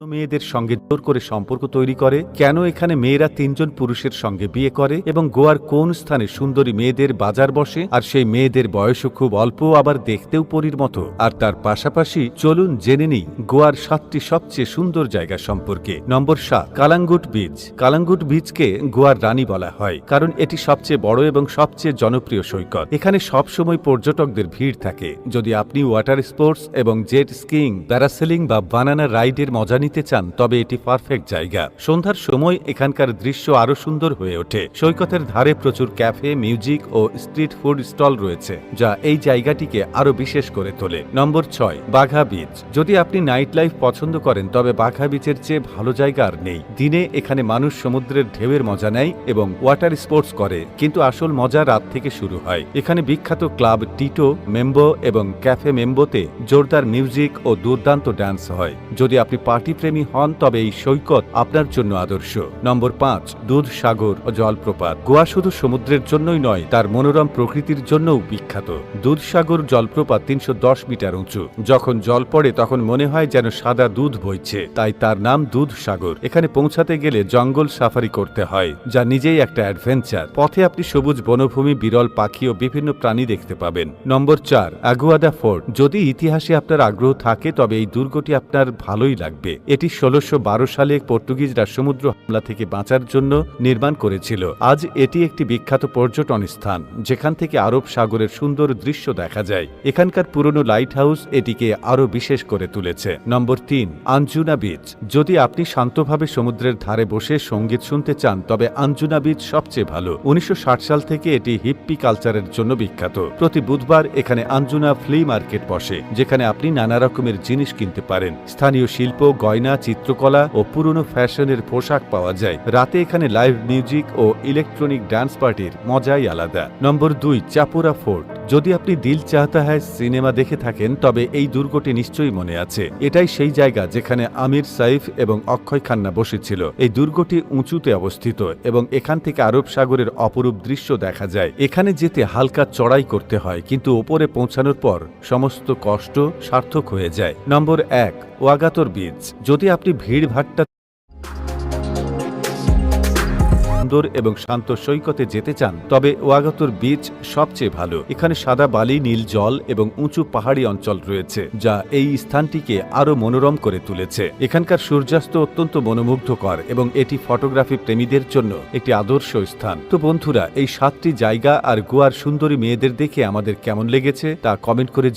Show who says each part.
Speaker 1: মেয়েদের সঙ্গে জোর করে সম্পর্ক তৈরি করে, কেন এখানে মেয়েরা ৩ জন পুরুষের সঙ্গে বিয়ে করে এবং গোয়ার কোন স্থানে সুন্দরী মেয়েদের বাজার বসে, আর সেই মেয়েদের বয়সও খুব অল্প, আবার দেখতেও পরীর মতো। আর তার পাশাপাশি চলুন জেনে নিই গোয়ার 7টি সবচেয়ে সুন্দর জায়গা সম্পর্কে। নম্বর 7, কালাঙ্গুট বিচ। কালাঙ্গুট বিচকে গোয়ার রানী বলা হয় কারণ এটি সবচেয়ে বড় এবং সবচেয়ে জনপ্রিয় সৈকত। এখানে সবসময় পর্যটকদের ভিড় থাকে। যদি আপনি ওয়াটার স্পোর্টস এবং জেট স্কিইং, প্যারাসেলিং বা বানানা রাইডের মজা নিতে চান তবে এটি পারফেক্ট জায়গা। সন্ধ্যার সময় এখানকার দৃশ্য আরো সুন্দর হয়ে ওঠে। সৈকতের ধারে প্রচুর ক্যাফে, মিউজিক ও স্ট্রিট ফুড স্টল রয়েছে, যা এই জায়গাটিকে আরো বিশেষ করে তোলে। নম্বর 6, বাঘা বিচ। যদি আপনি নাইট লাইফ পছন্দ করেন তবে বাঘা বিচের চেয়ে ভালো জায়গা আর নেই। দিনে এখানে মানুষ সমুদ্রের ঢেউয়ের মজা নেয় এবং ওয়াটার স্পোর্টস করে, কিন্তু আসল মজা রাত থেকে শুরু হয়। এখানে বিখ্যাত ক্লাব টিটো, মেম্বো এবং ক্যাফে মেম্বোতে জোরদার মিউজিক ও দুর্দান্ত ডান্স হয়। যদি আপনি পার্টি প্রেমী হন তবে এই সৈকত আপনার জন্য আদর্শ। নম্বর 5, দুধসাগর ও জলপ্রপাত। গোয়া শুধু সমুদ্রের জন্যই নয়, তার মনোরম প্রকৃতির জন্যও বিখ্যাত। দুধসাগর জলপ্রপাত 310 মিটার উঁচু। যখন জল পড়ে তখন মনে হয় যেন সাদা দুধ বইছে, তাই তার নাম দুধসাগর। এখানে পৌঁছাতে গেলে জঙ্গল সাফারি করতে হয়, যা নিজেই একটা অ্যাডভেঞ্চার। পথে আপনি সবুজ বনভূমি, বিরল পাখি ও বিভিন্ন প্রাণী দেখতে পাবেন। নম্বর 4, আগুয়াদা ফোর্ট। যদি ইতিহাসে আপনার আগ্রহ থাকে তবে এই দুর্গটি আপনার ভালোই লাগবে। এটি 1612 সালে পর্তুগিজরা সমুদ্র হামলা থেকে বাঁচার জন্য নির্মাণ করেছিল। আজ এটি একটি বিখ্যাত পর্যটন স্থান, যেখান থেকে আরব সাগরের সুন্দর দৃশ্য দেখা যায়। এখানকার পুরনো লাইট হাউস এটিকে আরো বিশেষ করে তুলেছে। নম্বর 3, আঞ্জুনা বিচ। যদি আপনি শান্তভাবে সমুদ্রের ধারে বসে সঙ্গীত শুনতে চান তবে আঞ্জুনা বিচ সবচেয়ে ভালো। 1960 সাল থেকে এটি হিপ্পি কালচারের জন্য বিখ্যাত। প্রতি বুধবার এখানে আঞ্জুনা ফ্লি মার্কেট বসে, যেখানে আপনি নানা রকমের জিনিস কিনতে পারেন। স্থানীয় শিল্প, গয়না, চিত্রকলা ও পুরনো ফ্যাশনের পোশাক পাওয়া যায়। রাতে এখানে লাইভ মিউজিক ও ইলেকট্রনিক ডান্স পার্টির মজাই আলাদা। নম্বর 2, চাপুরা ফোর্ট। যদি আপনি দিল চাহতা হ্যায় সিনেমা দেখে থাকেন তবে এই দুর্গটি নিশ্চয়ই মনে আছে। এটাই সেই জায়গা যেখানে আমির সাইফ এবং অক্ষয় খান্না বসেছিল। এই দুর্গটি উঁচুতে অবস্থিত এবং এখান থেকে আরব সাগরের অপরূপ দৃশ্য দেখা যায়। এখানে যেতে হালকা চড়াই করতে হয়, কিন্তু ওপরে পৌঁছানোর পর সমস্ত কষ্ট সার্থক হয়ে যায়। নম্বর 1, ওয়াগাতোর বিচ। যদি আপনি ভিড়ভাট্টা সুন্দর এবং শান্ত সৈকতে যেতে চান তবে ওয়াগাতোর বিচ সবচেয়ে ভালো। এখানে সাদা বালি, নীল জল এবং উঁচু পাহাড়ি অঞ্চল রয়েছে, যা এই স্থানটিকে আরো মনোরম করে তুলেছে। এখানকার সূর্যাস্ত অত্যন্ত মনোমুগ্ধকর এবং এটি ফটোগ্রাফি প্রেমীদের জন্য একটি আদর্শ স্থান। তো বন্ধুরা, এই 7টি জায়গা আর গোয়ার সুন্দরী মেয়েদের দেখে আমাদের কেমন লেগেছে তা কমেন্ট করে